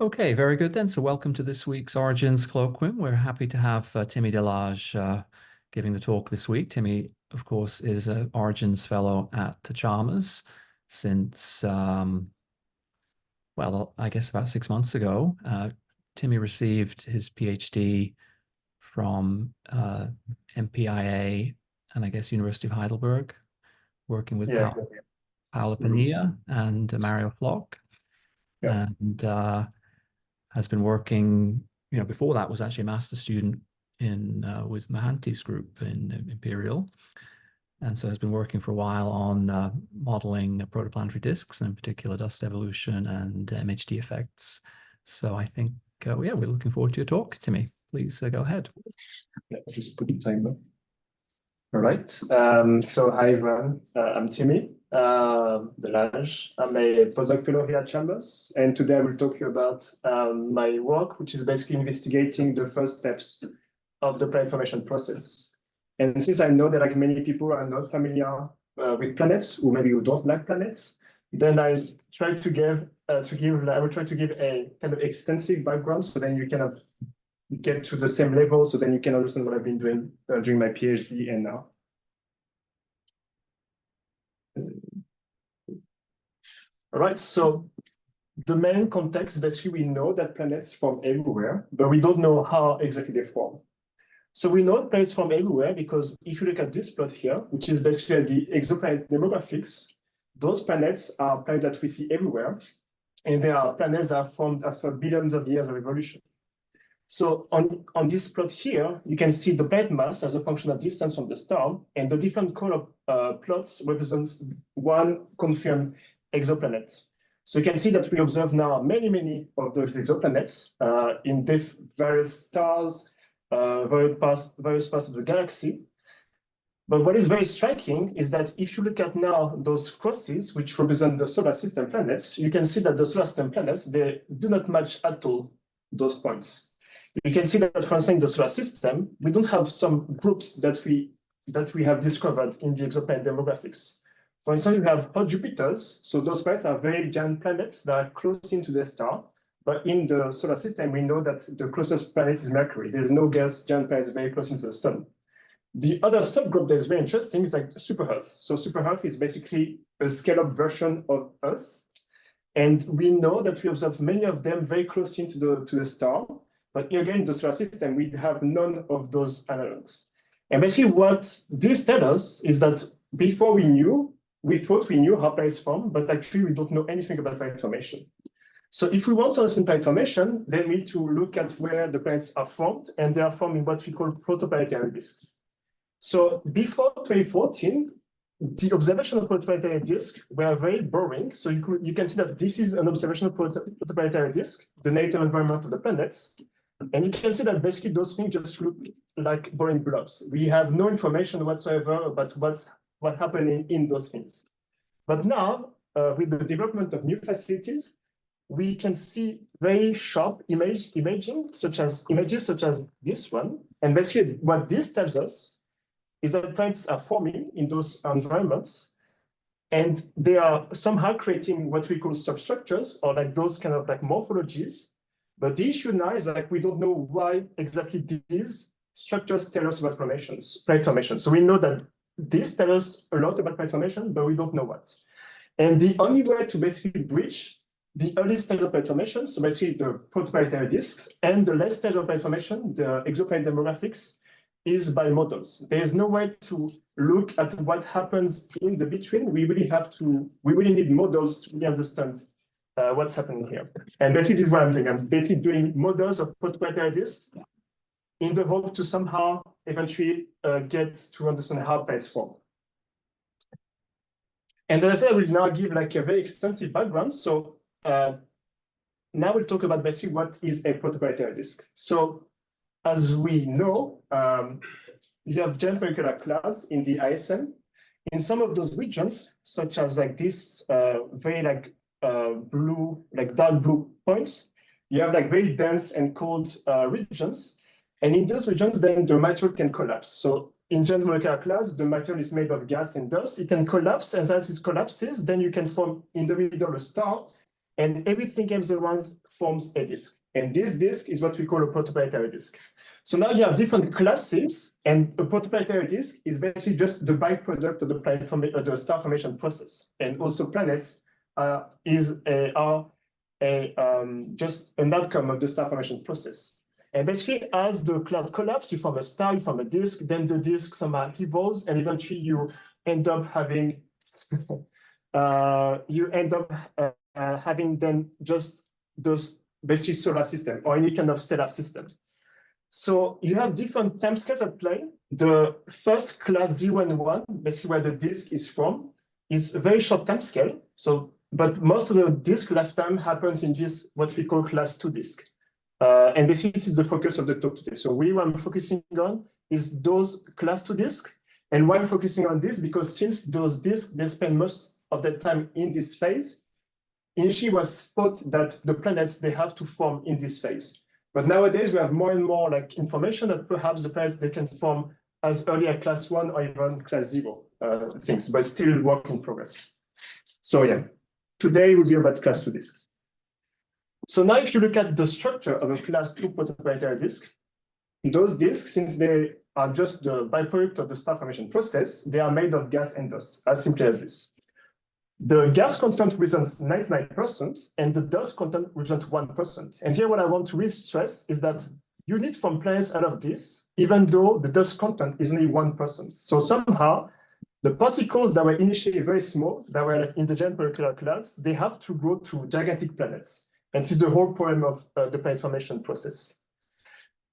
Okay, very good then. So welcome to this week's Origins Colloquium. We're happy to have Timmy Delage giving the talk this week. Timmy, of course, is an Origins Fellow at Chalmers since, well, I guess about 6 months ago. Timmy received his PhD from MPIA and I guess University of Heidelberg, working with Yeah, Paolo mhm, Pania and Mario Floch. yeah, And has been working, before that was actually a master student in with Mahanti's group in Imperial. And so has been working for a while on modeling protoplanetary disks, and in particular dust evolution and MHD effects. So I think, yeah, we're looking forward to your talk, Timmy. Please go ahead. yeah. I'll just put the timer. All right. So hi everyone. I'm Timmy Delage. I'm a postdoc fellow here at Chambers, and today I will talk to you about my work, which is basically investigating the first steps of the planet formation process. And since I know that like many people are not familiar with planets, or maybe you don't like planets, then I try to give I will try to give a kind of extensive background, so then you kind get to the same level, so then you can understand what I've been doing during my PhD and now. All right, so the main context, basically, we know that planets form everywhere, but we don't know how exactly they form. So we know planets form everywhere because if you look at this plot here, which is basically the exoplanet demographics, those planets are planets that we see everywhere, and they are planets that are formed after billions of years of evolution. So on this plot here, you can see the planet mass as a function of distance from the star, and the different color plots represents one confirmed exoplanet. So you can see that we observe now many of those exoplanets in various stars, various parts of the galaxy. But what is very striking is that if you look at now those crosses, which represent the solar system planets, you can see that the solar system planets, they do not match at all those points. You can see that, for instance, in the solar system, we don't have some groups that we have discovered in the exoplanet demographics. For instance, we have hot Jupiters. So those planets are very giant planets that are close into the star. But in the solar system, we know that the closest planet is Mercury. There's no gas giant planet very close into the sun. The other subgroup that's very interesting is like super Earth. So super Earth is basically a scale-up version of Earth. And we know that we observe many of them very close into the star. But again, in the solar system, we have none of those analogs. And basically what this tells us is that before we thought we knew how planets form, but actually we don't know anything about planet formation. So if we want to understand planet formation, then we need to look at where the planets are formed, and they are formed in what we call protoplanetary disks. So before 2014, the observational protoplanetary disks were very boring. So you can see that this is an observational protoplanetary disk, the natal environment of the planets. And you can see that basically those things just look like boring blobs. We have no information whatsoever about what's happening in those things. But now, with the development of new facilities, we can see very sharp images such as this one. And basically what this tells us is that planets are forming in those environments, and they are somehow creating what we call substructures, or like those kind of like morphologies. But the issue now is like we don't know why exactly these structures tell us about planet formation. So we know that this tells us a lot about planet formation, but we don't know what. And the only way to basically bridge the early stage of planet formation, so basically the protoplanetary disks, and the last stage of planet formation, the exoplanet demographics, is by models. There is no way to look at what happens in the between. We really need models to really understand what's happening here. And basically this is what I'm doing. I'm basically doing models of protoplanetary disks in the hope to somehow eventually get to understand how planets form. And as I said, I will now give like a very extensive background. So now we'll talk about basically what is a protoplanetary disk. So as we know, you have giant molecular clouds in the ISM. In some of those regions, such as like this very like blue, like dark blue points, you have like very dense and cold regions. And in those regions, then the material can collapse. So in giant molecular clouds, the material is made of gas and dust. It can collapse, and as it collapses, then you can form in the middle a star. and everything else around forms a disk. And this disk is what we call a protoplanetary disk. So now you have different classes, and a protoplanetary disk is basically just the byproduct of the star formation process. And also planets are just an outcome of the star formation process. And basically, as the cloud collapses, you form a star, you form a disk, then the disk somehow evolves, and eventually you end up having having then just those basically solar system or any kind of stellar system. So you have different timescales at play. The first class 0 and 1, basically where the disk is from, is a very short timescale. So, but most of the disk lifetime happens in this what we call class 2 disk. And basically this is the focus of the talk today. So really what I'm focusing on is those class 2 disks. And why I'm focusing on this, because since those disks, they spend most of their time in this phase, initially was thought that the planets, they have to form in this phase. But nowadays we have more and more like information that perhaps the planets, they can form as early as class 1 or even class 0 things, but still work in progress. So yeah, today will be about class 2 disks. So now if you look at the structure of a class 2 protoplanetary disk, those disks, since they are just the byproduct of the star formation process, they are made of gas and dust, as simply as this. The gas content represents 99% and the dust content represents 1%. And here what I want to really stress is that you need to form planets out of this, even though the dust content is only 1%. So somehow, the particles that were initially very small, that were like in the giant molecular clouds, they have to grow to gigantic planets. And this is the whole point of the planet formation process.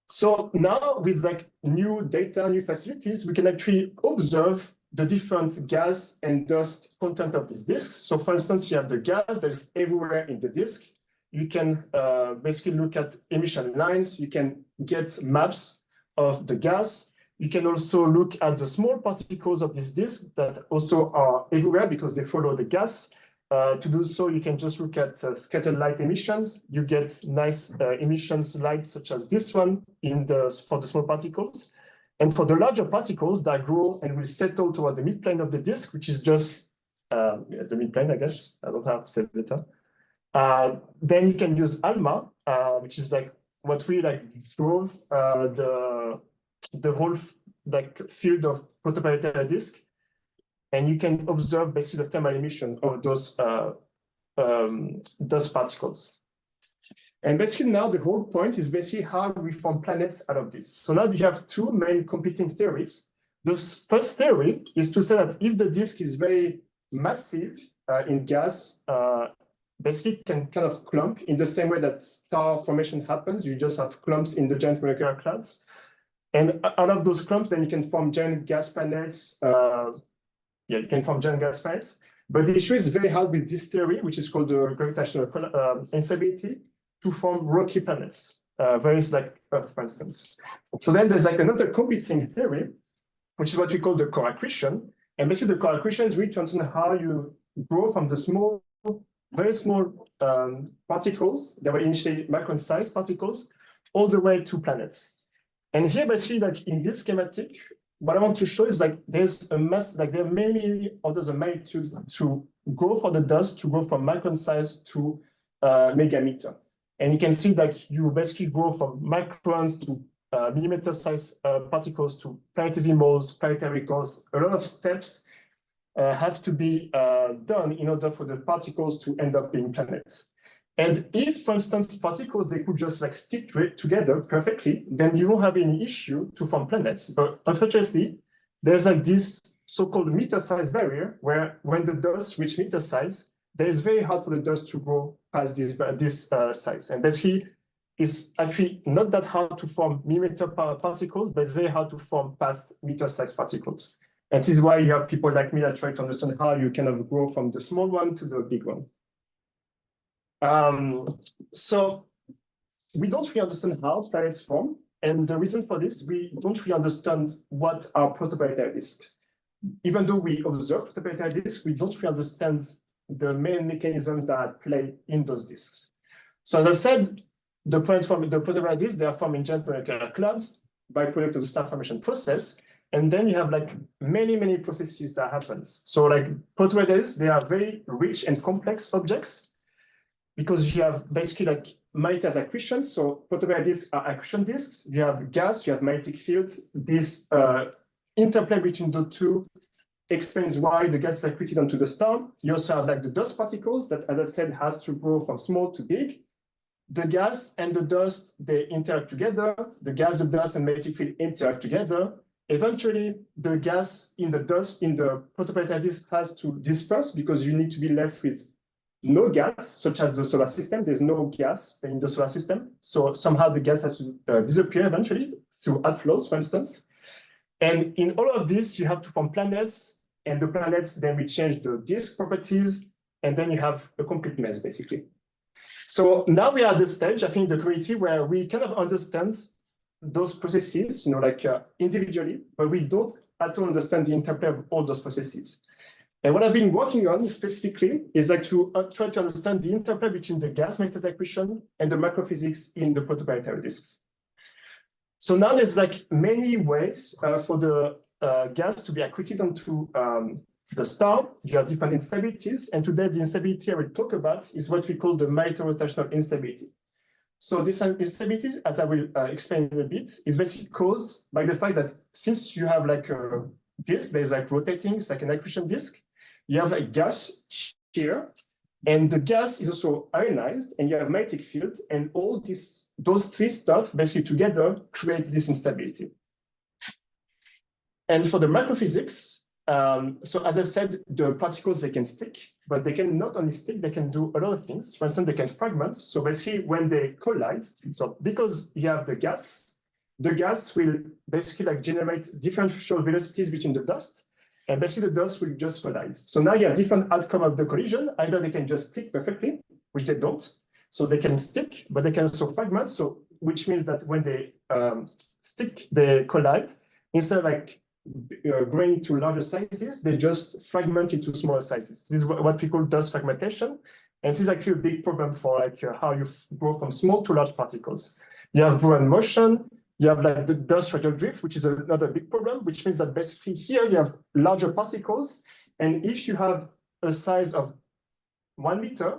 So now with like new data, new facilities, we can actually observe the different gas and dust content of these disks. So for instance, you have the gas that is everywhere in the disk. You can basically look at emission lines. You can get maps of the gas. You can also look at the small particles of this disk that also are everywhere because they follow the gas. To do so, you can just look at scattered light emissions. You get nice emissions lights such as this one for the small particles. And for the larger particles that grow and will settle toward the midplane of the disk, which is just the midplane, I guess. I don't have set data. Then you can use ALMA, which is like what we like drove the whole like field of protoplanetary disk. And you can observe basically the thermal emission of those dust particles. And basically now the whole point is basically how we form planets out of this. So now we have two main competing theories. The first theory is to say that if the disk is very massive in gas, basically it can kind of clump in the same way that star formation happens. You just have clumps in the giant molecular clouds. And out of those clumps, then you can form giant gas planets. You can form giant gas planets. But the issue is very hard with this theory, which is called the gravitational instability, to form rocky planets, various like Earth, for instance. So then there's like another competing theory, which is what we call the core accretion. And basically the core accretion is really to understand how you grow from the small, very small particles that were initially micron-sized particles all the way to planets. And here basically like in this schematic, what I want to show is like there's a mass, like there are many orders of magnitude to go for the dust, to go from micron size to megameter. And you can see that you basically go from microns to millimeter size particles to planetesimals, planetary cores. A lot of steps have to be done in order for the particles to end up being planets. And if, for instance, particles, they could just like stick together perfectly, then you won't have any issue to form planets. But unfortunately, there's like this so-called meter size barrier where when the dust reach meter size, then it's very hard for the dust to go past this size. And basically, it's actually not that hard to form millimeter particles, but it's very hard to form past meter size particles. And this is why you have people like me that try to understand how you kind of grow from the small one to the big one. So we don't really understand how planets form. And the reason for this, we don't really understand what are protoplanetary disks. Even though we observe protoplanetary disks, we don't really understand the main mechanisms that play in those disks. So as I said, the protoplanetary disks, they are formed in giant molecular clouds by product of the star formation process. And then you have like many, many processes that happens. So like protoplanetary disks, they are very rich and complex objects. because you have basically like matter as accretion. So protoplanetary disks are accretion disks. You have gas, you have magnetic field. This interplay between the two explains why the gas is accreted onto the star. You also have like the dust particles that, as I said, has to go from small to big. The gas and the dust, they interact together. The gas, the dust, and magnetic field interact together. Eventually, the gas in the dust in the protoplanetary disk has to disperse because you need to be left with no gas, such as the solar system. There's no gas in the solar system. So somehow the gas has to disappear eventually through outflows, for instance. And in all of this, you have to form planets, and the planets, then we change the disk properties, and then you have a complete mess, basically. So now we are at the stage, I think, in the community where we kind of understand those processes, like individually, but we don't at all understand the interplay of all those processes. And what I've been working on specifically is like to try to understand the interplay between the gas matrix accretion and the microphysics in the protoplanetary disks. So now there's like many ways for the gas to be accreted onto the star. You have different instabilities, and today the instability I will talk about is what we call the magnetorotational instability. So this instability, as I will explain in a bit, is basically caused by the fact that since you have like a disk, there's like rotating, it's like an accretion disk, you have a gas here, and the gas is also ionized, and you have magnetic field, and all those three stuff basically together create this instability. And for the microphysics, so as I said, the particles, they can stick, but they can not only stick, they can do a lot of things. For instance, they can fragment. So basically when they collide, so because you have the gas will basically like generate differential velocities between the dust, and basically the dust will just collide. So now you have different outcome of the collision. Either they can just stick perfectly, which they don't. So they can stick, but they can also fragment. So which means that when they stick, they collide, instead of like growing to larger sizes, they just fragment into smaller sizes. This is what we call dust fragmentation. And this is actually a big problem for like how you go from small to large particles. You have Brownian motion, you have like the dust radial drift, which is another big problem, which means that basically here you have larger particles. And if you have a size of 1 meter,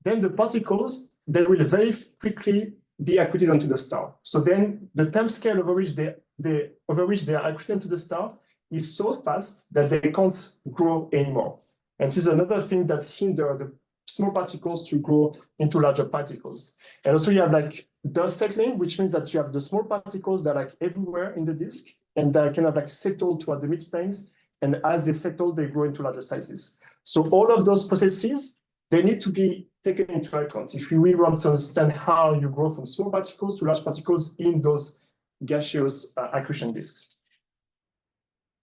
then the particles, they will very quickly be accreted onto the star. So then the time scale over which they are accreted to the star is so fast that they can't grow anymore. And this is another thing that hinders the small particles to grow into larger particles. And also you have like dust settling, which means that you have the small particles that are like everywhere in the disk, and they kind of like settle toward the midplanes. And as they settle, they grow into larger sizes. So all of those processes, they need to be taken into account if you really want to understand how you grow from small particles to large particles in those gaseous accretion disks.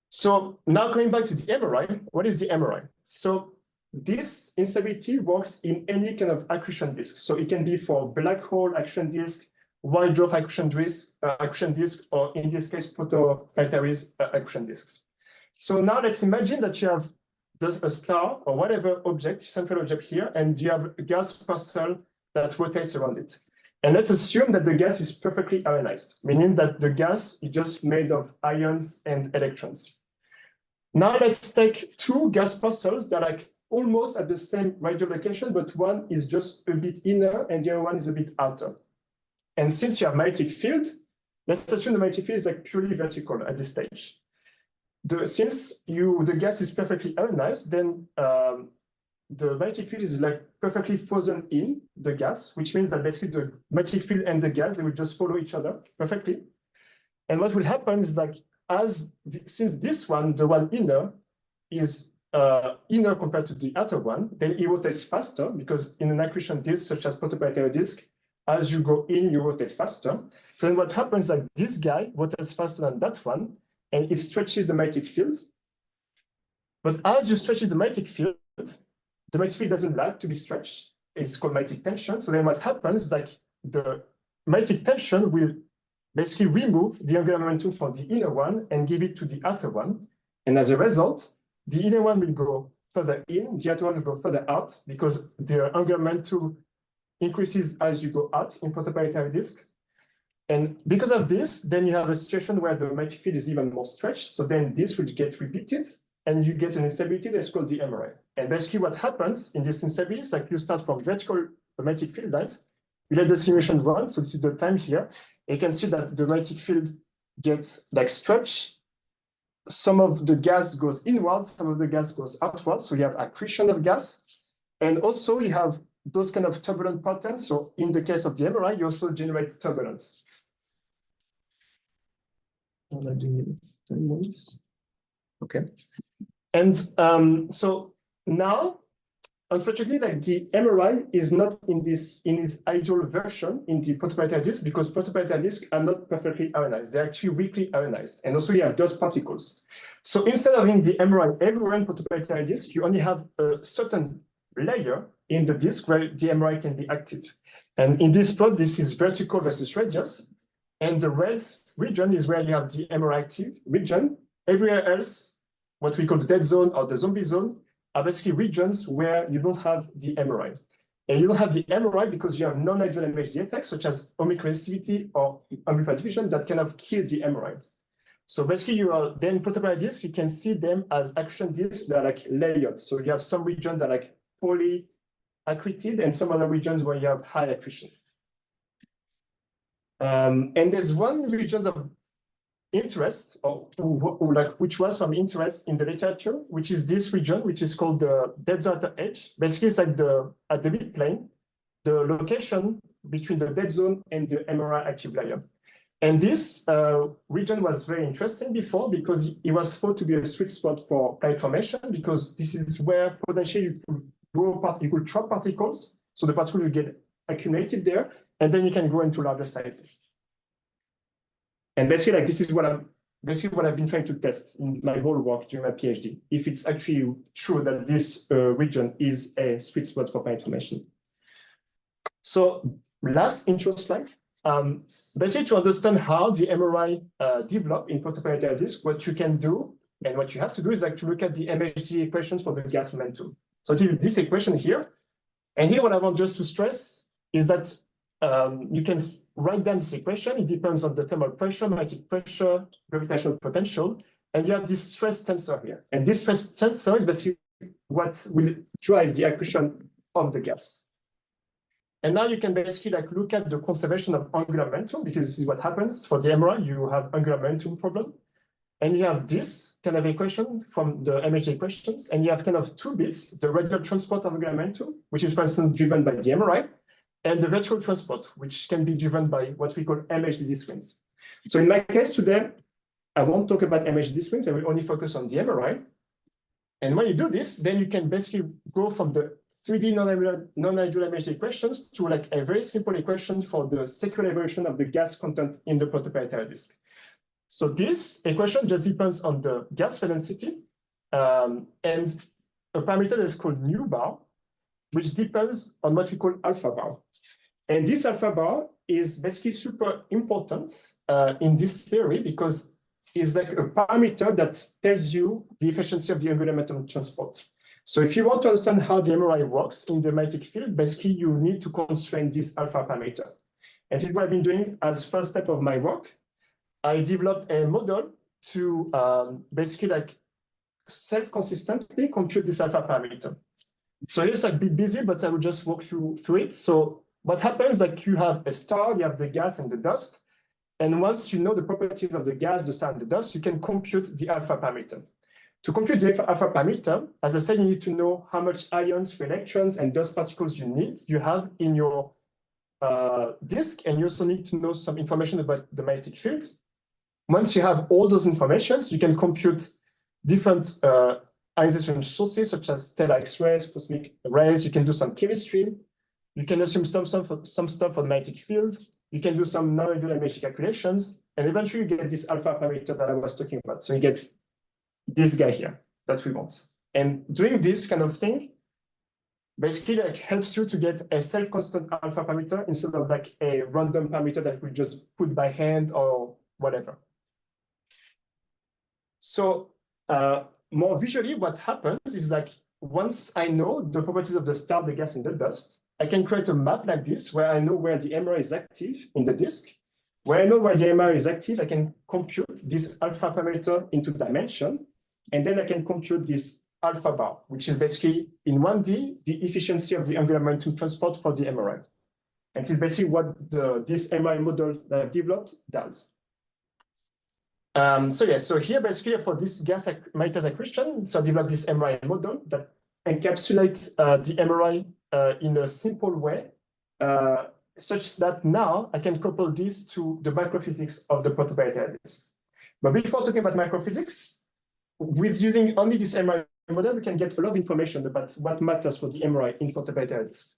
So now coming back to the MRI, what is the MRI? So this instability works in any kind of accretion disk. So it can be for black hole accretion disk, white dwarf accretion disk, or in this case, protoplanetary accretion disks. So now let's imagine that you have a star or whatever object, central object here, and you have a gas parcel that rotates around it. And let's assume that the gas is perfectly ionized, meaning that the gas is just made of ions and electrons. Now let's take two gas parcels that are like almost at the same radial location, but one is just a bit inner and the other one is a bit outer. And since you have magnetic field, let's assume the magnetic field is like purely vertical at this stage. Since the gas is perfectly ionized, then the magnetic field is like perfectly frozen in the gas, which means that basically the magnetic field and the gas, they will just follow each other perfectly. And what will happen is like, since this one, the one inner, is inner compared to the outer one, then it rotates faster, because in an accretion disk, such as protoplanetary disk, as you go in, you rotate faster. So then what happens is like this guy rotates faster than that one, and it stretches the magnetic field. But as you stretch the magnetic field doesn't like to be stretched. It's called magnetic tension. So then what happens is like the magnetic tension will basically remove the angular momentum from the inner one and give it to the outer one. And as a result, the inner one will go further in, the outer one will go further out, because the angular momentum increases as you go out in protoplanetary disk. And because of this, then you have a situation where the magnetic field is even more stretched. So then this will get repeated, and you get an instability that's called the MRI. And basically what happens in this instability is like you start from vertical a magnetic field lines, you let the simulation run. So this is the time here. You can see that the magnetic field gets like stretched. Some of the gas goes inwards, some of the gas goes outwards. So you have accretion of gas. And also you have those kind of turbulent patterns. So in the case of the MRI, you also generate turbulence. Okay. And so now, unfortunately, like the MRI is not in its ideal version in the protoplanetary disk because protoplanetary disks are not perfectly ionized. They're actually weakly ionized. And also you have dust particles. So instead of having the MRI everywhere in protoplanetary disk, you only have a certain layer in the disk where the MRI can be active. And in this plot, this is vertical versus radius. And the red region is where you have the MRI active region. Everywhere else, what we call the dead zone or the zombie zone, are basically regions where you don't have the MRI. And you don't have the MRI because you have non-ideal MHD effects, such as omicroresistivity or amplified diffusion that kind of kill the MRI. So basically, you are then protoplanetary disks, you can see them as accretion disks that are like layered. So you have some regions that are like poorly accreted and some other regions where you have high accretion. And there's one region of interest, or which was from interest in the literature, which is this region, which is called the dead zone at the edge. Basically, it's like at the midplane, the location between the dead zone and the MRI active layer. And this region was very interesting before because it was thought to be a sweet spot for planet formation because this is where potentially you could trap particles, so the particles will get accumulated there, and then you can grow into larger sizes. And basically, like this is what I've been trying to test in my whole work during my PhD, if it's actually true that this region is a sweet spot for planet formation. So last intro slide. Basically, to understand how the MRI develop in protoplanetary disk, what you can do and what you have to do is like to look at the MHD equations for the gas momentum. So this equation here, and here what I want just to stress is that you can write down this equation. It depends on the thermal pressure, magnetic pressure, gravitational potential, and you have this stress tensor here. And this stress tensor is basically what will drive the accretion of the gas. And now you can basically like look at the conservation of angular momentum because this is what happens for the MRI. You have angular momentum problem, and you have this kind of equation from the MHD equations, and you have kind of two bits: the radial transport of angular momentum, which is for instance driven by the MRI, and the vertical transport, which can be driven by what we call MHD swings. So in my case today, I won't talk about MHD swings. I will only focus on the MRI. And when you do this, then you can basically go from the 3D non-ideal MHD equations to like a very simple equation for the secular evolution of the gas content in the protoplanetary disk. So this equation just depends on the gas density and a parameter that is called nu bar, which depends on what we call alpha bar. And this alpha bar is basically super important in this theory because it's like a parameter that tells you the efficiency of the angular momentum transport. So if you want to understand how the MRI works in the magnetic field, basically you need to constrain this alpha parameter. And this is what I've been doing as first step of my work. I developed a model to basically like self-consistently compute this alpha parameter. So it's like a bit busy, but I will just walk through it. So what happens, like you have a star, you have the gas and the dust. And once you know the properties of the gas, the star, and the dust, you can compute the alpha parameter. To compute the alpha parameter, as I said, you need to know how much ions, electrons, and dust particles you have in your disk, and you also need to know some information about the magnetic field. Once you have all those informations, you can compute different ionization sources, such as stellar X-rays, cosmic rays. You can do some chemistry. You can assume some stuff on the magnetic field. You can do some non-ideal MHD calculations, and eventually you get this alpha parameter that I was talking about. So you get this guy here that we want. And doing this kind of thing basically like helps you to get a self-constant alpha parameter instead of like a random parameter that we just put by hand or whatever. So more visually, what happens is like once I know the properties of the star, the gas, and the dust, I can create a map like this where I know where the MRI is active in the disk. Where I know where the MRI is active, I can compute this alpha parameter into dimension, and then I can compute this alpha bar, which is basically in 1D, the efficiency of the angular momentum transport for the MRI. And this is basically what this MRI model that I've developed does. So here basically for this gas matters accretion, so I developed this MRI model that encapsulates the MRI in a simple way, such that now I can couple this to the microphysics of the protoplanetary disks. But before talking about microphysics, with using only this MRI model, we can get a lot of information about what matters for the MRI in protoplanetary disks.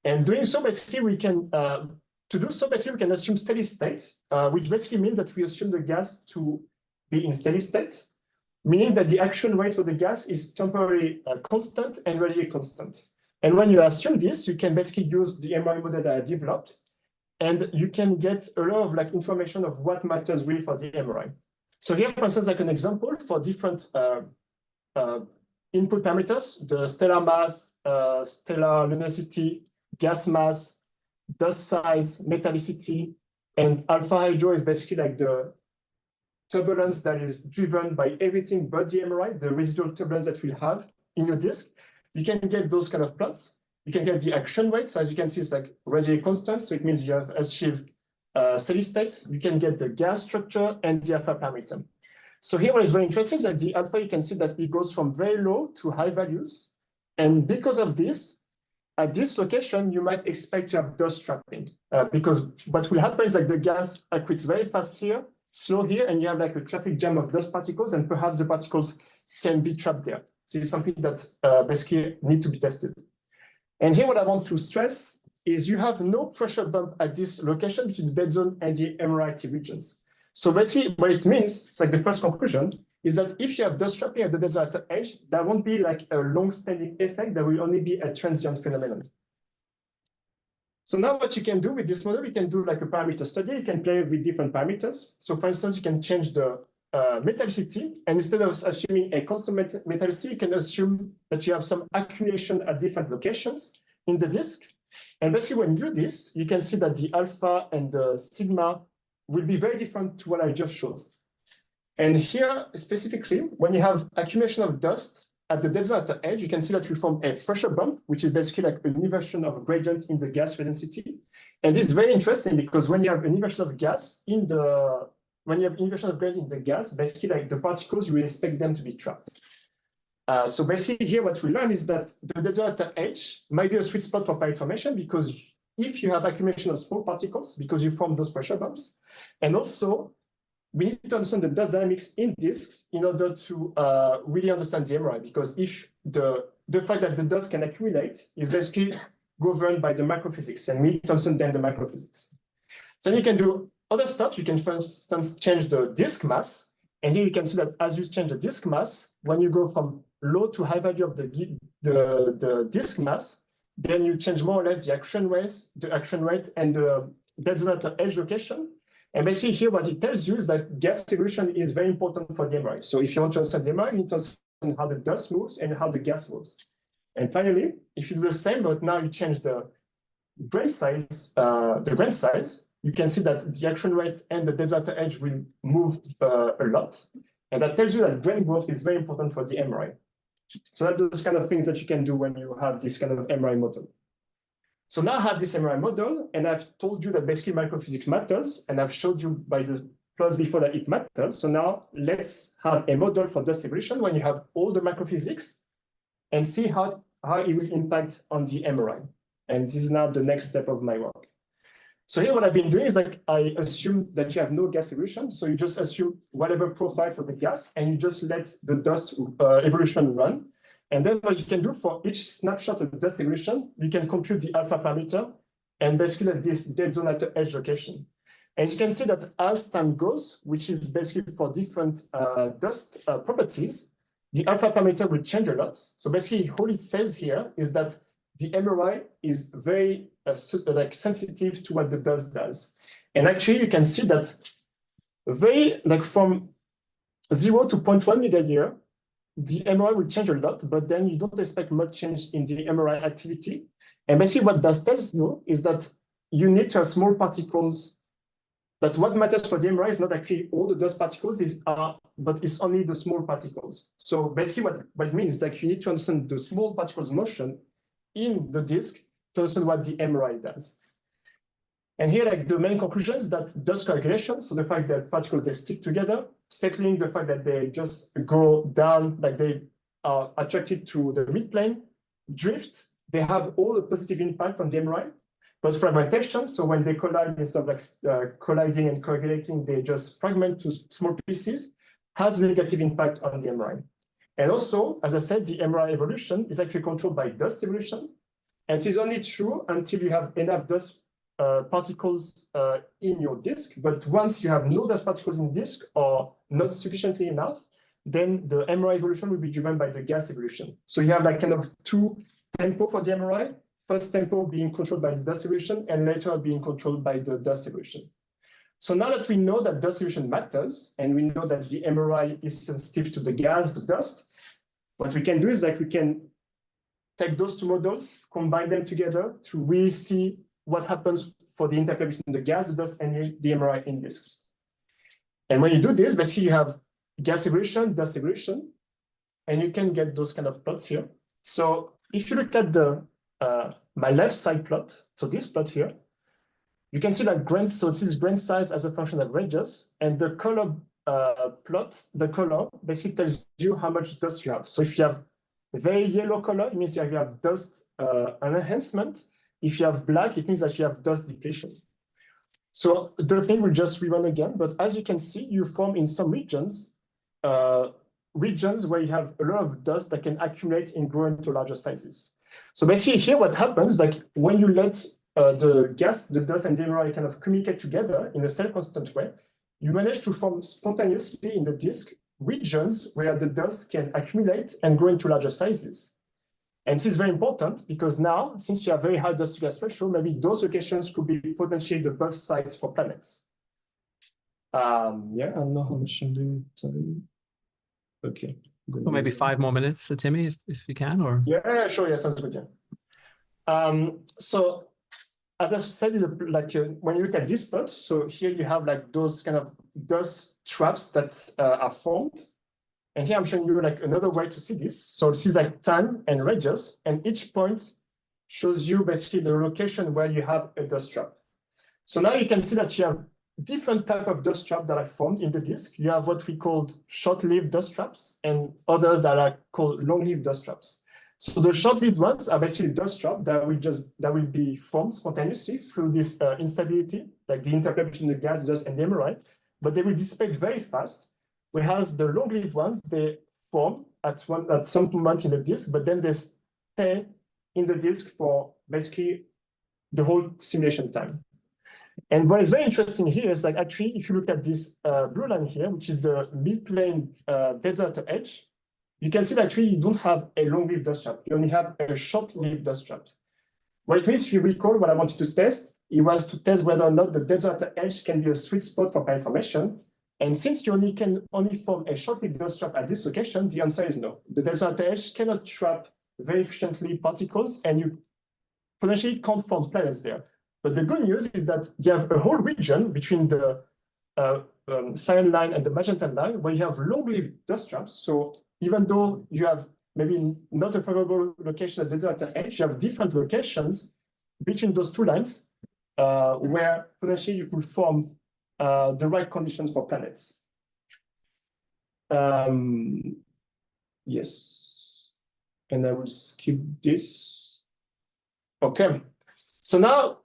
And doing so, basically, we can we can assume steady state, which basically means that we assume the gas to be in steady state, meaning that the action rate for the gas is temporarily constant and radially constant. And when you assume this, you can basically use the MRI model that I developed, and you can get a lot of information of what matters really for the MRI. So here, for instance, like an example for different input parameters, the stellar mass, stellar luminosity, gas mass, dust size, metallicity, and alpha hydro is basically like the turbulence that is driven by everything but the MRI, the residual turbulence that we have in your disk. You can get those kind of plots. You can get the action rate. So as you can see, it's like radially constant. So it means you have achieved steady state. You can get the gas structure and the alpha parameter. So here what is very interesting is that the alpha, you can see that it goes from very low to high values. And because of this, at this location, you might expect to have dust trapping because what will happen is like the gas accretes very fast here, slow here, and you have like a traffic jam of dust particles, and perhaps the particles can be trapped there. This is something that basically need to be tested. And here what I want to stress is you have no pressure bump at this location between the dead zone and the MRI active regions. So basically what it means, it's like the first conclusion, is that if you have dust trapping at the dead zone at the edge, that won't be like a long-standing effect, that will only be a transient phenomenon. So now what you can do with this model, you can do like a parameter study, you can play with different parameters. So for instance, you can change the metallicity, and instead of assuming a constant metallicity, you can assume that you have some accumulation at different locations in the disk. And basically when you do this, you can see that the alpha and the sigma will be very different to what I just showed. And here, specifically, when you have accumulation of dust at the dead zone at the edge, you can see that we form a pressure bump, which is basically like an inversion of a gradient in the gas density. And this is very interesting because when you have an inversion of gas in the, when you have inversion of gradient in the gas, basically like the particles, you will expect them to be trapped. So basically here, what we learn is that the dead zone at the edge might be a sweet spot for pirate formation because if you have accumulation of small particles, because you form those pressure bumps, and also we need to understand the dust dynamics in disks in order to really understand the MRI, because if the fact that the dust can accumulate is basically governed by the microphysics, and we need to understand then the microphysics. Then you can do other stuff. You can, for instance, change the disk mass, and here you can see that as you change the disk mass, when you go from low to high value of the disk mass, then you change more or less the action rate and the dead zone at the edge location. And basically here, what it tells you is that gas evolution is very important for the MRI. So if you want to understand the MRI, you need to understand how the dust moves and how the gas moves. And finally, if you do the same, but now you change the grain size, you can see that the action rate and the dead zone at the edge will move a lot. And that tells you that grain growth is very important for the MRI. So that's those kind of things that you can do when you have this kind of MRI model. So now I have this MRI model, and I've told you that basically microphysics matters, and I've showed you by the clause before that it matters. So now let's have a model for dust evolution when you have all the microphysics and see how it will impact on the MRI. And this is now the next step of my work. So here what I've been doing is like I assume that you have no gas evolution. So you just assume whatever profile for the gas, and you just let the dust evolution run. And then what you can do for each snapshot of the dust evolution, you can compute the alpha parameter and basically let this dead zone at the edge location. And you can see that as time goes, which is basically for different dust properties, the alpha parameter will change a lot. So basically all it says here is that the MRI is very sensitive to what the dust does. And actually you can see that from 0 to 0.1 megayear, the MRI will change a lot, but then you don't expect much change in the MRI activity. And basically what that tells you is that you need to have small particles But what matters for the MRI is not actually all the dust particles, but it's only the small particles. So basically what it means is that you need to understand the small particles motion in the disk to understand what the MRI does. And here, like the main conclusion is that dust coagulation, so the fact that particles, they stick together, settling, the fact that they just go down, like they are attracted to the midplane, drift, they have all a positive impact on the MRI. But fragmentation, so when they collide, instead of like colliding and coagulating, they just fragment to small pieces, has a negative impact on the MRI. And also, as I said, the MRI evolution is actually controlled by dust evolution. And it is only true until you have enough dust particles in your disk. But once you have no dust particles in disk or not sufficiently enough, then the MRI evolution will be driven by the gas evolution. So you have like kind of two tempo for the MRI. First tempo being controlled by the dust evolution and later being controlled by the dust evolution. So now that we know that dust evolution matters and we know that the MRI is sensitive to the gas, the dust, what we can do is that we can take those two models, combine them together to really see what happens for the interplay between the gas, the dust, and the MRI in disks. And when you do this, basically you have gas evolution, dust evolution, and you can get those kind of plots here. So if you look at the my left side plot, so this plot here, you can see that grain, so this is grain size as a function of radius, and the color plot, the color basically tells you how much dust you have. So if you have a very yellow color, it means that you have dust enhancement. If you have black, it means that you have dust depletion. So the thing will just rerun again, but as you can see, you form in some regions, regions where you have a lot of dust that can accumulate and grow into larger sizes. So basically here what happens, like when you let the gas, the dust and the MRI kind of communicate together in a self-constant way, you manage to form spontaneously in the disk regions where the dust can accumulate and grow into larger sizes. And this is very important because now, since you have very high dust to gas ratio, maybe those locations could be potentially the birth sites for planets. Yeah, I don't know how much I'm doing. Sorry. Okay. Well, maybe 5 more minutes, Timmy, if you can, or yeah, sure, yeah, sounds good. Yeah. So as I've said, like when you look at this plot, so here you have like those kind of dust traps that are formed. And here I'm showing you like another way to see this. So this is like time and radius, and each point shows you basically the location where you have a dust trap. So now you can see that you have different type of dust traps that are formed in the disk. You have what we call short-lived dust traps and others that are called long-lived dust traps. So the short-lived ones are basically dust traps that will be formed spontaneously through this instability, like the interplay between the gas, dust, and the MRI, but they will dissipate very fast. Whereas the long-lived ones, they form at some moment in the disk, but then they stay in the disk for basically the whole simulation time. And what is very interesting here is like actually, if you look at this blue line here, which is the mid-plane desert edge, you can see that actually you don't have a long-lived dust trap. You only have a short-lived dust trap. What it means, if you recall what I wanted to test, it was to test whether or not the desert edge can be a sweet spot for planet formation. And since you can only form a short-lived dust trap at this location, the answer is no. The desert edge cannot trap very efficiently particles, and you potentially can't form planets there. But the good news is that you have a whole region between the cyan line and the magenta line where you have long-lived dust traps. So even though you have maybe not a favorable location at the desert edge, you have different locations between those two lines where potentially you could form the right conditions for planets. Yes, and I will skip this. Okay, so now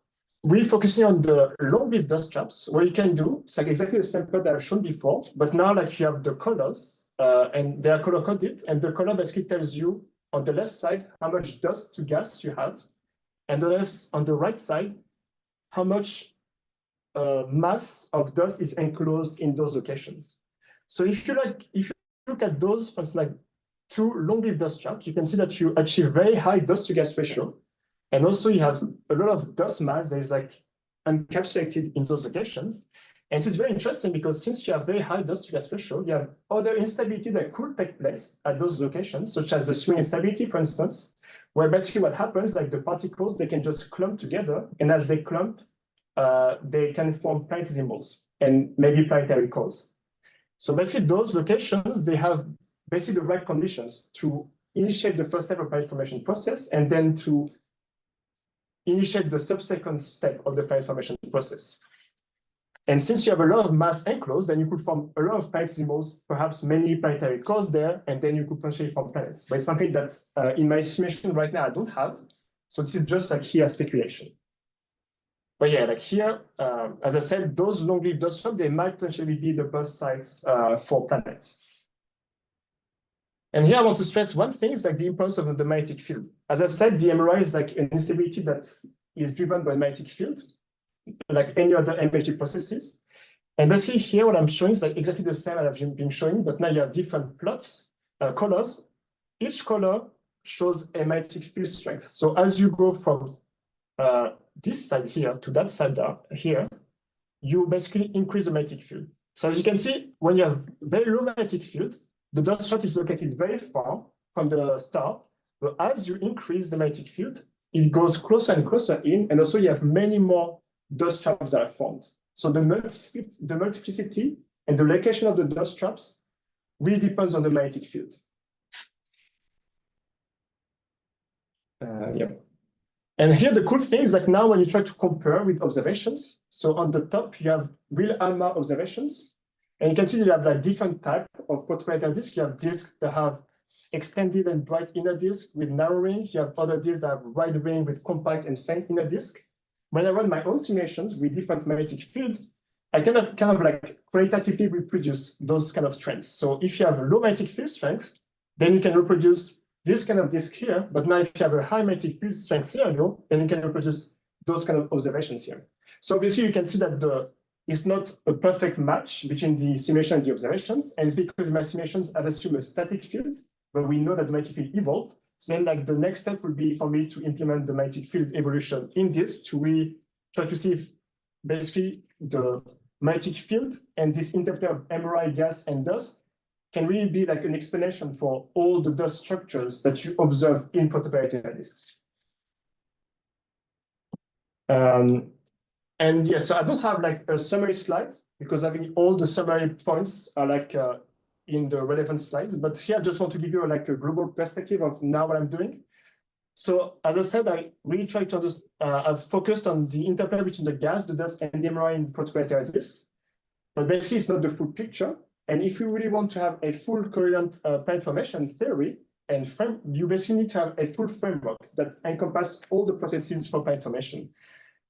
we're focusing on the long-lived dust traps. What you can do, it's like exactly the same code that I've shown before, but now like you have the colors and they are color-coded, and the color basically tells you on the left side how much dust to gas you have, and on the right side how much mass of dust is enclosed in those locations. So if you look at those as like two long-lived dust traps, you can see that you achieve very high dust to gas ratio, and also you have a lot of dust mass that is like encapsulated in those locations. And it's very interesting because since you have very high dust to gas ratio, you have other instability that could take place at those locations, such as the swing instability, for instance, where basically what happens, like the particles, they can just clump together, and as they clump, they can form planetesimals. and maybe planetary cores. So basically those locations, they have basically the right conditions to initiate the first step of planet formation process and then to initiate the subsequent step of the planet formation process. And since you have a lot of mass enclosed, then you could form a lot of planetesimals, perhaps many planetary cores there, and then you could potentially form planets. But it's something that in my estimation right now I don't have. So this is just like here speculation. But yeah, like here, as I said, those long-lived dust storms, they might potentially be the birth sites for planets. And here I want to stress one thing, is like the importance of the magnetic field. As I've said, the MRI is like an instability that is driven by magnetic field, like any other MHD processes. And basically here, what I'm showing is like exactly the same as I've been showing, but now you have different plots, colors. Each color shows a magnetic field strength. So as you go from this side here to that side here, you basically increase the magnetic field. So as you can see, when you have very low magnetic field, the dot struct is located very far from the star. But as you increase the magnetic field, it goes closer and closer in, and also you have many more dust traps that are formed. So the multiplicity and the location of the dust traps really depends on the magnetic field. Yeah. And here the cool thing is that now when you try to compare with observations, so on the top you have real ALMA observations, and you can see that you have like different type of protoplanetary disks. You have disks that have extended and bright inner disk with narrow ring. You have other disks that have wide ring with compact and faint inner disk. When I run my own simulations with different magnetic fields, I kind of like qualitatively reproduce those kind of trends. So if you have a low magnetic field strength, then you can reproduce this kind of disk here. But now if you have a high magnetic field strength scenario, then you can reproduce those kind of observations here. So obviously you can see that it's not a perfect match between the simulation and the observations. And it's because my simulations have assumed a static field, but we know that the magnetic field evolved. So then like the next step would be for me to implement the magnetic field evolution in this to really try to see if basically the magnetic field and this interplay of MRI, gas, and dust can really be like an explanation for all the dust structures that you observe in protoplanetary disks. And yes, so I don't have like a summary slide because I think all the summary points are like in the relevant slides. But here I just want to give you like a global perspective of now what I'm doing. So as I said, I really try to understand, I've focused on the interplay between the gas, the dust, and the MRI in protoplanetary disks. But basically, it's not the full picture. And if you really want to have a full coherent planet formation theory and frame, you basically need to have a full framework that encompasses all the processes for planet formation.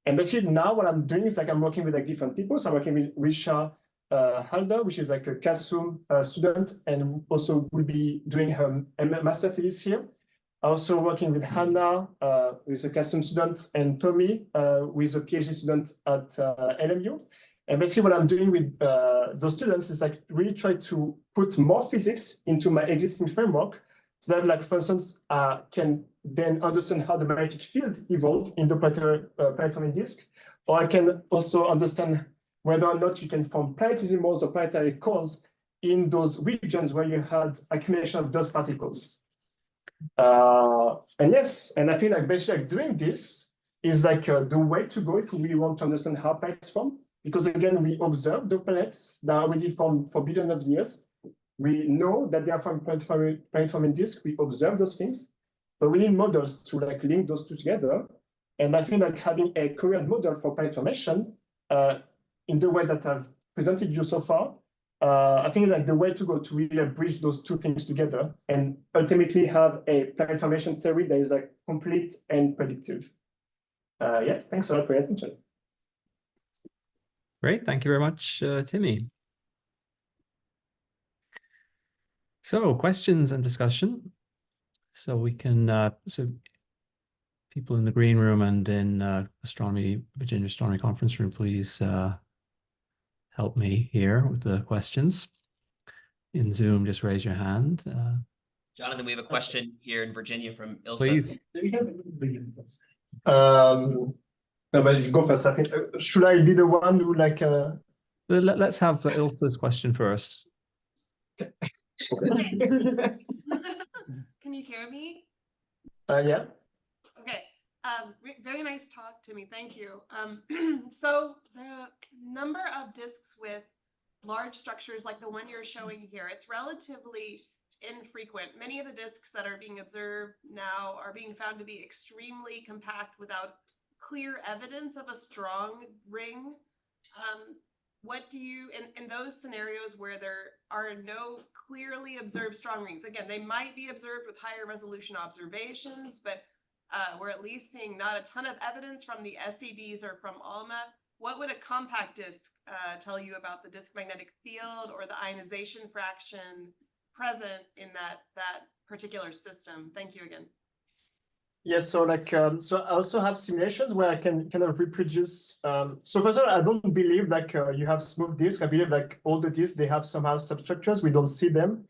And basically now what I'm doing is like I'm working with like different people. So I'm working with Risha Halder, which is like a CASUM student, and also will be doing her master thesis here. Also working with Hannah, who is a CASUM student, and Tommy, who is a PhD student at LMU. And basically what I'm doing with those students is like really try to put more physics into my existing framework so that, like, for instance, can then understand how the magnetic field evolved in the planetary disk, or I can also understand whether or not you can form planetesimals or planetary cores in those regions where you had accumulation of dust particles. And yes, and I feel like basically like doing this is like the way to go if we really want to understand how planets form. Because again, we observe the planets that are already formed for billions of years. We know that they are from planet-forming disk. We observe those things, but we need models to like link those two together. And I feel like having a coherent model for planet formation in the way that I've presented you so far, I think like the way to go to really bridge those two things together and ultimately have a planet formation theory that is like complete and predictive. Yeah, thanks a lot for your attention. Great, thank you very much, Timmy. So questions and discussion. So we can, so people in the green room and in Virginia Astronomy Conference Room, please help me here with the questions. In Zoom, just raise your hand. Jonathan, we have a question here in Virginia from Ilse. Please. No, but you go first. I think should I be the one who like? Let's have Ilse's question first. Can you hear me? Yeah. Okay. Very nice talk, Timmy. Thank you. So the number of disks with large structures like the one you're showing here, it's relatively infrequent. Many of the disks that are being observed now are being found to be extremely compact without clear evidence of a strong ring. What do you, in those scenarios where there are no clearly observed strong rings, again, they might be observed with higher resolution observations, but we're at least seeing not a ton of evidence from the SEDs or from ALMA. What would a compact disk tell you about the disk magnetic field or the ionization fraction present in that particular system? Thank you again. Yes, so so I also have simulations where I can kind of reproduce. So first of all, I don't believe you have smooth disks. I believe all the disks, they have somehow substructures. We don't see them.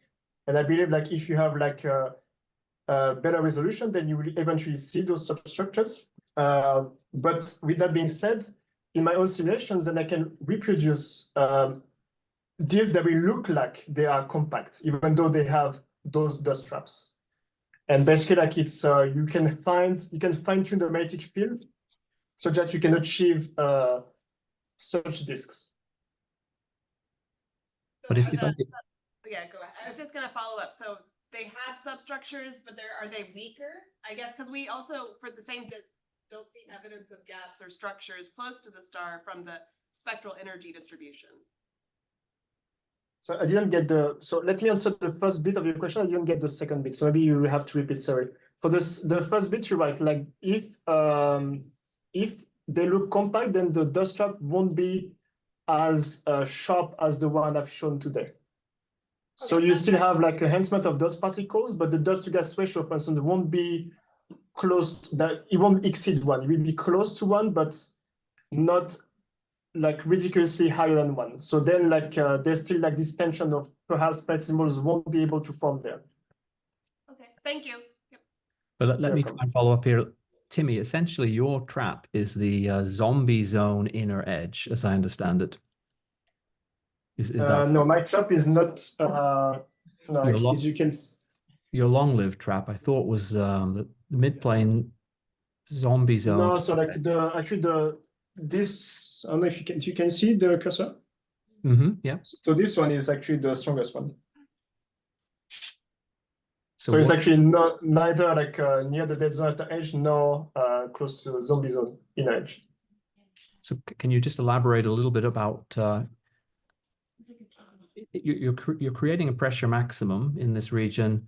And I believe if you have better resolution, then you will eventually see those substructures. But with that being said, in my own simulations, then I can reproduce disks that will look like they are compact, even though they have those dust traps. And basically, it's you can fine-tune the magnetic field so that you can achieve such disks. But if I yeah, go ahead. I was just going to follow up. So they have substructures, but are they weaker? I guess because we also, for the same disk, don't see evidence of gaps or structures close to the star from the spectral energy distribution. So I didn't get so let me answer the first bit of your question. I didn't get the second bit, so maybe you will have to repeat, sorry. For the first bit, you're right. If they look compact, then the dust trap won't be as sharp as the one I've shown today. So you still have enhancement of dust particles, but the dust to gas ratio, for instance, won't be close, that it won't exceed 1. It will be close to 1, but not ridiculously higher than 1. So then there's still this tension of perhaps planetesimals won't be able to form there. Okay, thank you. Yep. But let me try and follow up here. Timmy, essentially your trap is the zombie zone inner edge, as I understand it. Is that no, my trap is not no, as you can your long-lived trap, I thought, was the midplane zombie zone. No, so this, I don't know if you can see the cursor. Yeah. So this one is actually the strongest one. So it's actually neither near the dead zone at the edge nor close to the zombie zone in edge. So can you just elaborate a little bit about you're creating a pressure maximum in this region?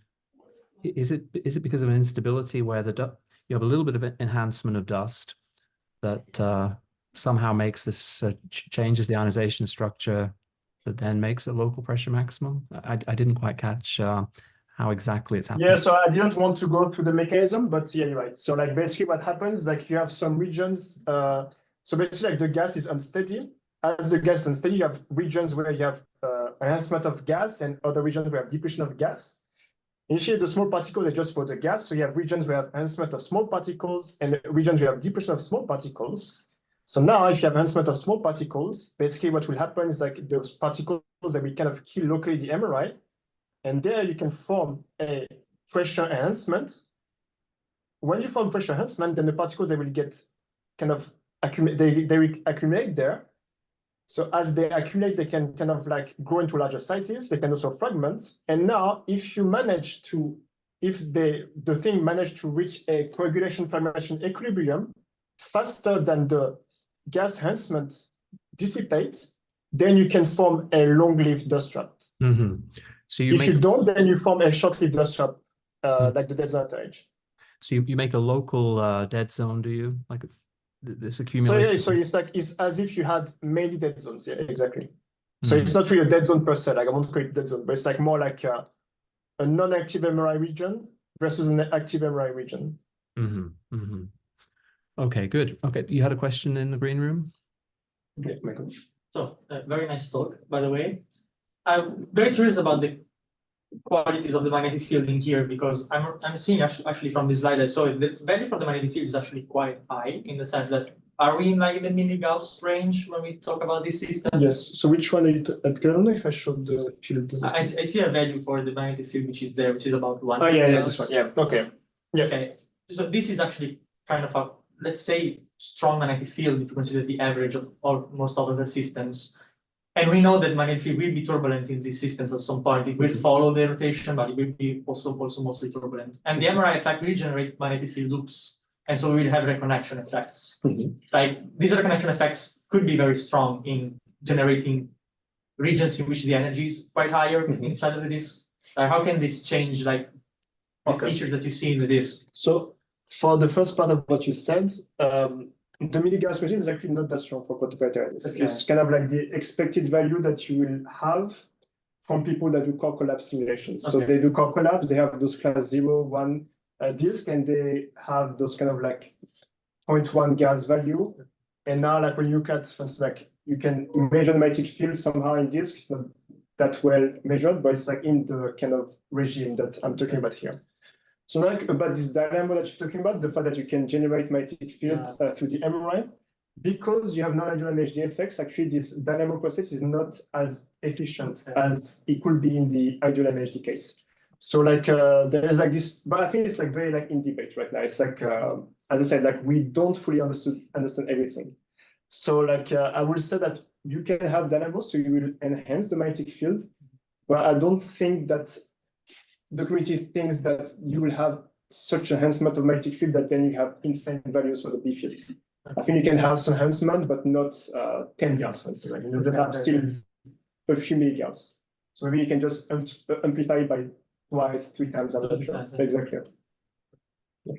Is it because of an instability where you have a little bit of enhancement of dust that somehow makes this changes the ionization structure that then makes a local pressure maximum? I didn't quite catch how exactly it's happening. Yeah, so I didn't want to go through the mechanism, but yeah, you're right. So basically what happens is you have some regions, so basically the gas is unsteady. As the gas is unsteady, you have regions where you have enhancement of gas and other regions where you have depletion of gas. Initially, the small particles are just for the gas. So you have regions where you have enhancement of small particles and regions where you have depletion of small particles. So now if you have enhancement of small particles, basically what will happen is those particles that will kind of kill locally the MRI. And there you can form a pressure enhancement. When you form pressure enhancement, then the particles, they will get kind of accumulate, they will accumulate there. So as they accumulate, they can kind of grow into larger sizes. They can also fragment. And now if you manage to, if the thing managed to reach a coagulation fragmentation equilibrium faster than the gas enhancement dissipates, then you can form a long-lived dust trap. So if you don't, then you form a short-lived dust trap, like the dead zone edge. So you make a local dead zone, do you? Like this accumulation? So it's as if you had many dead zones. Yeah, exactly. So it's not really a dead zone per se. I won't call it dead zone, but it's more like a non-active MRI region versus an active MRI region. Okay, good. Okay, you had a question in the green room? Yeah, Michael. So, very nice talk, by the way. I'm very curious about the qualities of the magnetic field in here, because I'm seeing actually from this slide I saw it, the value for the magnetic field is actually quite high, in the sense that are we in the milli-Gauss range when we talk about this system? Yes. So which one are you? I don't know if I showed the field. I see a value for the magnetic field which is there, which is about 1. Oh yeah, this one. Yeah. Okay. Yeah. Okay. So this is actually kind of a, let's say, strong magnetic field if you consider the average of most other systems. And we know that magnetic field will be turbulent in these systems at some point. It will follow the rotation, but it will be also mostly turbulent. And the MRI effect will generate magnetic field loops. And so we will have reconnection effects. Like these reconnection effects could be very strong in generating regions in which the energy is quite higher inside of the disk. How can this change like the features that you see in the disk? So for the first part of what you said, the mini-gas regime is actually not that strong for protoplanetary. It's kind of like the expected value that you will have from people that do core collapse simulations. So they do core collapse, they have those class 0, 1 disk, and they have those kind of like 0.1 gas value. And now, like when you look at, for instance, like you can measure the magnetic field somehow in disk. It's not that well measured, but it's like in the kind of regime that I'm talking about here. So like about this dilemma that you're talking about, the fact that you can generate magnetic field through the MRI, because you have non-ideal MHD effects, actually this dynamo process is not as efficient as it could be in the ideal MHD case. So like there is like this, but I think it's like very like in debate right now. It's like, as I said, like we don't fully understand everything. So like I will say that you can have dynamo, so you will enhance the magnetic field, but I don't think that the community thinks that you will have such enhancement of magnetic field that then you have insane values for the B field. I think you can have some enhancement, but not 10 Gauss, for instance. You will have still a few milligauss. So maybe you can just amplify it by twice, 3 times. Exactly. Yeah.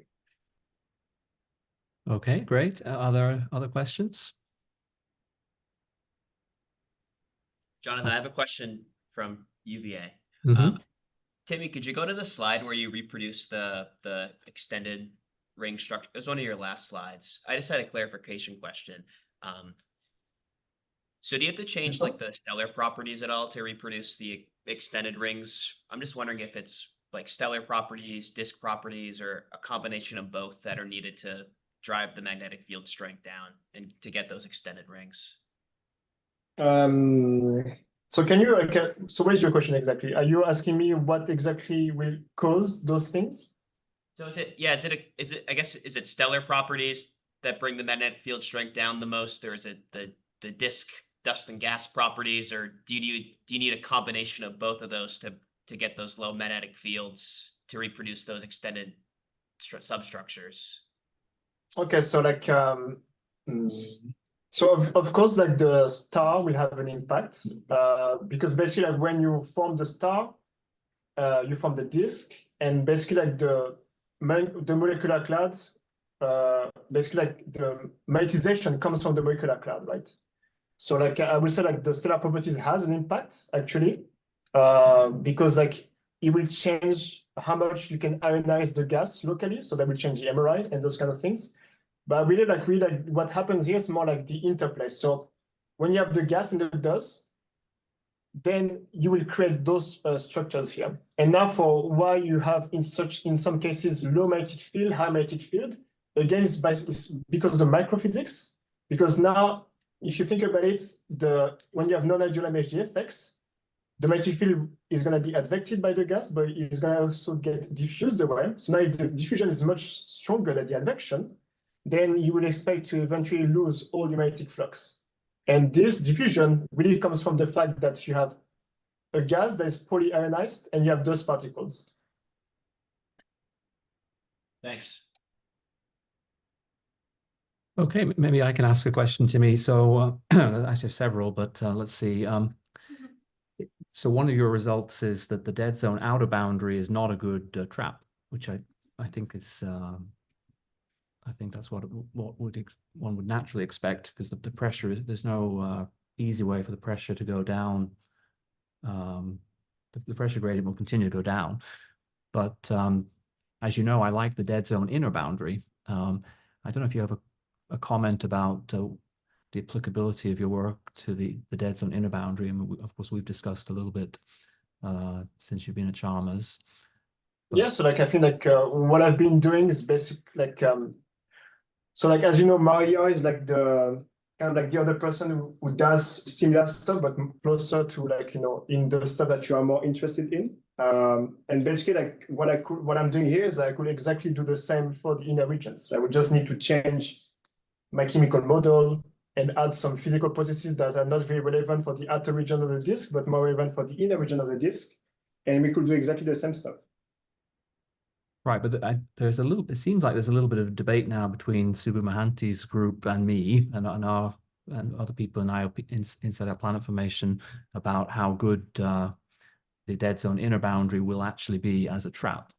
Okay, great. Are there other questions? Jonathan, I have a question from UVA. Timmy, could you go to the slide where you reproduce the extended ring structure? It was one of your last slides. I just had a clarification question. So do you have to change like the stellar properties at all to reproduce the extended rings? I'm just wondering if it's like stellar properties, disk properties, or a combination of both that are needed to drive the magnetic field strength down and to get those extended rings. So can you, so what is your question exactly? Are you asking me what exactly will cause those things? So is it stellar properties that bring the magnetic field strength down the most, or is it the disk dust and gas properties, or do you need a combination of both of those to get those low magnetic fields to reproduce those extended substructures? Okay, so like so of course, like the star will have an impact because basically like when you form the star, you form the disk, and basically like the molecular clouds, basically like the magnetization comes from the molecular cloud, right? So like I would say like the stellar properties has an impact actually because like it will change how much you can ionize the gas locally, so that will change the MRI and those kind of things. But really like what happens here is more like the interplay. So when you have the gas and the dust, then you will create those structures here. And now for why you have in some cases low magnetic field, high magnetic field, again, it's because of the microphysics. Because now, if you think about it, when you have non-ideal MHD effects, the magnetic field is going to be advected by the gas, but it's going to also get diffused away. So now if the diffusion is much stronger than the advection, then you would expect to eventually lose all the magnetic flux. And this diffusion really comes from the fact that you have a gas that is polyionized and you have dust particles. Thanks. Okay, maybe I can ask a question, Timmy. So I actually have several, but let's see. So one of your results is that the dead zone outer boundary is not a good trap, which I think is I think that's what one would naturally expect, because the pressure is, there's no easy way for the pressure to go down. The pressure gradient will continue to go down, but as you know, I like the dead zone inner boundary. I don't know if you have a comment about the applicability of your work to the dead zone inner boundary. And of course, we've discussed a little bit since you've been at Chalmers. But... Yeah, so like I think like what I've been doing is basically like so like as you know, Mario is like the kind of like the other person who does similar stuff, but closer to like, you know, in the stuff that you are more interested in. And basically, like what I'm doing here is I could exactly do the same for the inner regions. I would just need to change my chemical model and add some physical processes that are not very relevant for the outer region of the disk, but more relevant for the inner region of the disk. And we could do exactly the same stuff. Right, but there's a little. It seems like there's a little bit of debate now between Subbu Mohanty's group and me and other people in inside our planet formation about how good the dead zone inner boundary will actually be as a trap.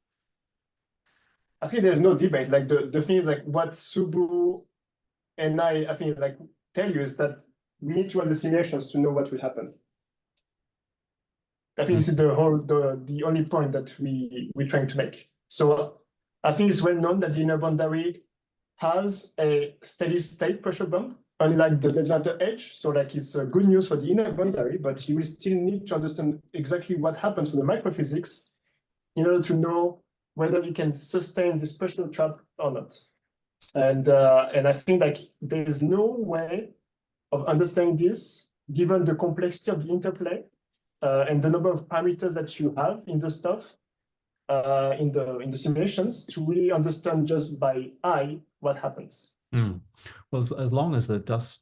I think there's no debate. Like the thing is like what Subbu and I think like tell you is that we need to run the simulations to know what will happen. I think this is the only point that we're trying to make. So I think it's well known that the inner boundary has a steady state pressure bump, unlike the designer edge. So like it's good news for the inner boundary, but you will still need to understand exactly what happens with the microphysics in order to know whether you can sustain this pressure trap or not. And I think like there is no way of understanding this given the complexity of the interplay and the number of parameters that you have in the stuff in the simulations to really understand just by eye what happens. Well, as long as the dust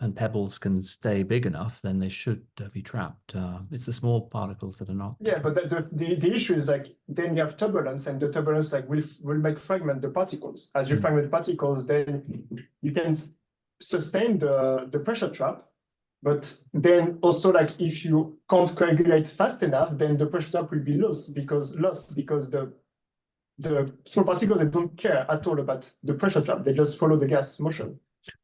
and pebbles can stay big enough, then they should be trapped. It's the small particles that are not. Yeah, but the issue is like then you have turbulence, and the turbulence like will make fragment the particles. As you fragment particles, then you can sustain the pressure trap. But then also like if you can't coagulate fast enough, then the pressure trap will be lost because the small particles, they don't care at all about the pressure trap. They just follow the gas motion.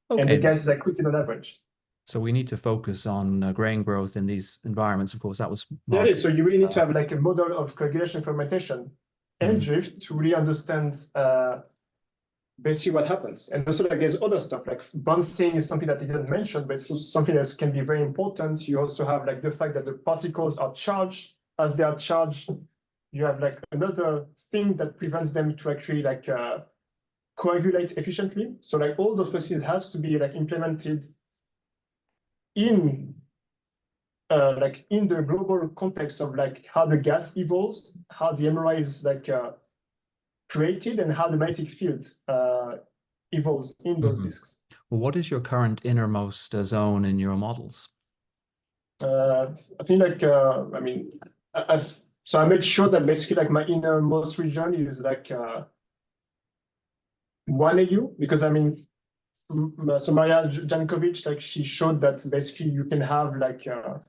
Okay. And the gas is accreted on average. So we need to focus on grain growth in these environments. Of course, that was yeah. So you really need to have like a model of coagulation, fermentation, and drift to really understand basically what happens. And also like there's other stuff like bouncing is something that I didn't mention, but it's something that can be very important. You also have like the fact that the particles are charged. As they are charged, you have like another thing that prevents them to actually like coagulate efficiently. So like all those processes have to be like implemented in the global context of like how the gas evolves, how the MRI is like created, and how the magnetic field evolves in those disks. Well, what is your current innermost zone in your models? I think like I mean, so I made sure that basically like my innermost region is like 1 AU, because I mean, so Maria Jankovic, like she showed that basically you can have like a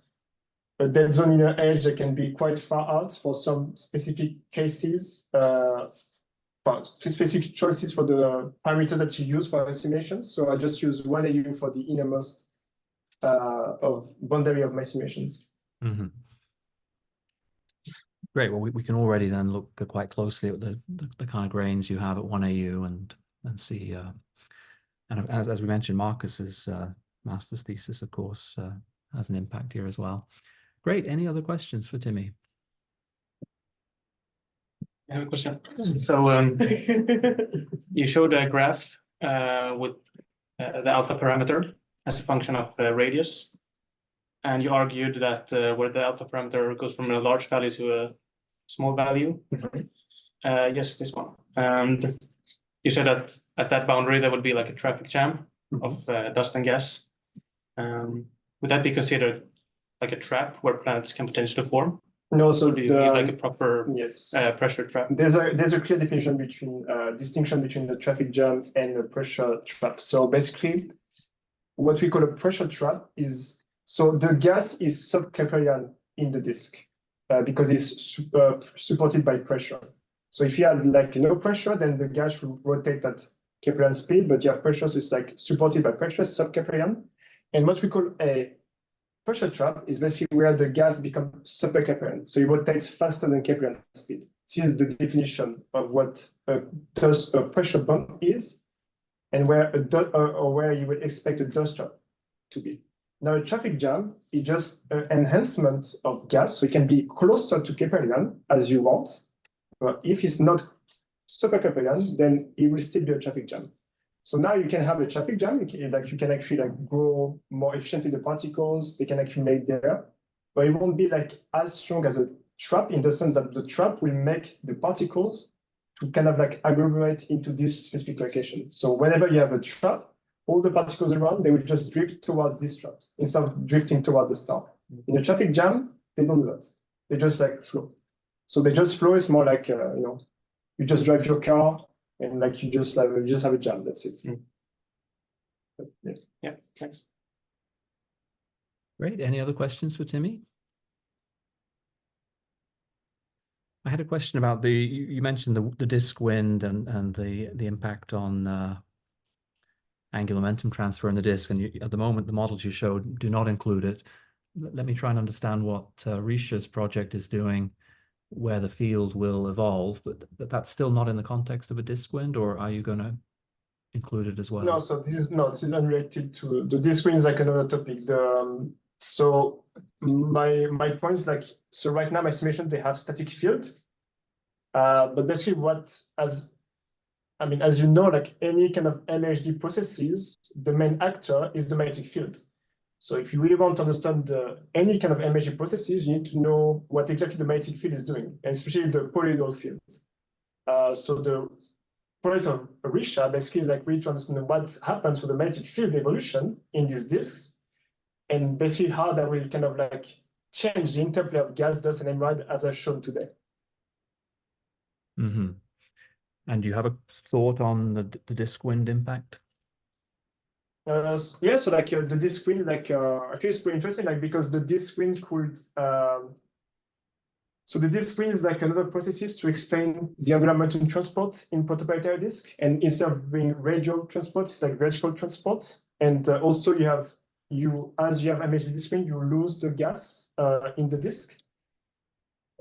dead zone inner edge that can be quite far out for some specific cases, specific choices for the parameters that you use for estimations. So I just use 1 AU for the innermost of boundary of my simulations. Great. Well, we can already then look quite closely at the kind of grains you have at 1 AU and see. And as we mentioned, Marcus's master's thesis, of course, has an impact here as well. Great. Any other questions for Timmy? I have a question. So you showed a graph with the alpha parameter as a function of radius, and you argued that where the alpha parameter goes from a large value to a small value. Yes, this one. And you said that at that boundary there would be like a traffic jam of dust and gas. Would that be considered like a trap where planets can potentially form? No, so do you need like a proper pressure trap? There's a clear definition between distinction between the traffic jam and the pressure trap. So basically, what we call a pressure trap is, so the gas is subcapillary in the disk because it's supported by pressure. So if you had like no pressure, then the gas will rotate at Kepler's speed, but you have pressure, so it's like supported by pressure, subcapillary. And what we call a pressure trap is basically where the gas becomes supercapillary. So it rotates faster than Kepler's speed. This is the definition of what a pressure bump is, and where where you would expect a dust trap to be. Now, a traffic jam is just an enhancement of gas, so it can be closer to Keplerian as you want. But if it's not supercapillary, then it will still be a traffic jam. So now you can have a traffic jam. You can actually like grow more efficiently the particles. They can accumulate there, but it won't be like as strong as a trap in the sense that the trap will make the particles to kind of like agglomerate into this specific location. So whenever you have a trap, all the particles around, they will just drift towards these traps instead of drifting toward the star. In a traffic jam, they don't do that. They just like flow. So they just flow is more like, you just drive your car and like you just have a jam, that's it. Yeah, thanks. Great. Any other questions for Timmy? I had a question about you mentioned the disk wind and the impact on angular momentum transfer in the disk, and at the moment the models you showed do not include it. Let me try and understand what Risha's project is doing, where the field will evolve, but that's still not in the context of a disk wind, or are you going to include it as well? No, so this is unrelated to the disk wind is like another topic. So my point is like, so right now my simulation, they have static field, but basically as you know, like any kind of MHD processes, the main actor is the magnetic field. So if you really want to understand any kind of MHD processes, you need to know what exactly the magnetic field is doing, and especially the poloidal field. So the project of Risha basically is like really to understand what happens with the magnetic field evolution in these disks, and basically how that will kind of like change the interplay of gas, dust, and emerald as I've shown today. Mm-hmm. And do you have a thought on the disk wind impact? Yeah, so like the disk wind, like actually it's pretty interesting, like because the disk wind could so the disk wind is like another processes to explain the angular momentum transport in protoplanetary disk, and instead of being radial transport, it's like vertical transport. And also as you have MHD disk wind, you lose the gas in the disk.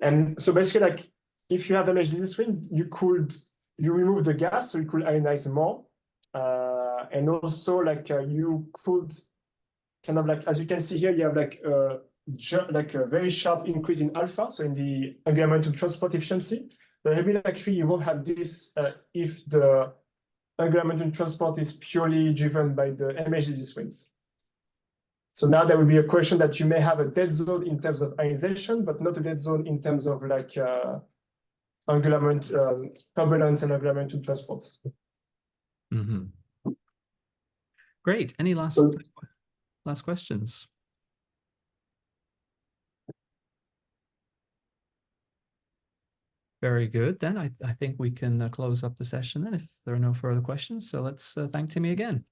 And so basically, like if you have MHD disk wind, you remove the gas, so you could ionize more. And also like you could kind of like, as you can see here, you have like a very sharp increase in alpha, so in the angular momentum transport efficiency. But maybe actually you won't have this if the angular momentum transport is purely driven by the MHD disk winds. So now there will be a question that you may have a dead zone in terms of ionization, but not a dead zone in terms of like angular momentum turbulence and angular momentum transport. Mm-hmm. Great. Any last questions? Very good. Then I think we can close up the session then if there are no further questions. So let's thank Timmy again.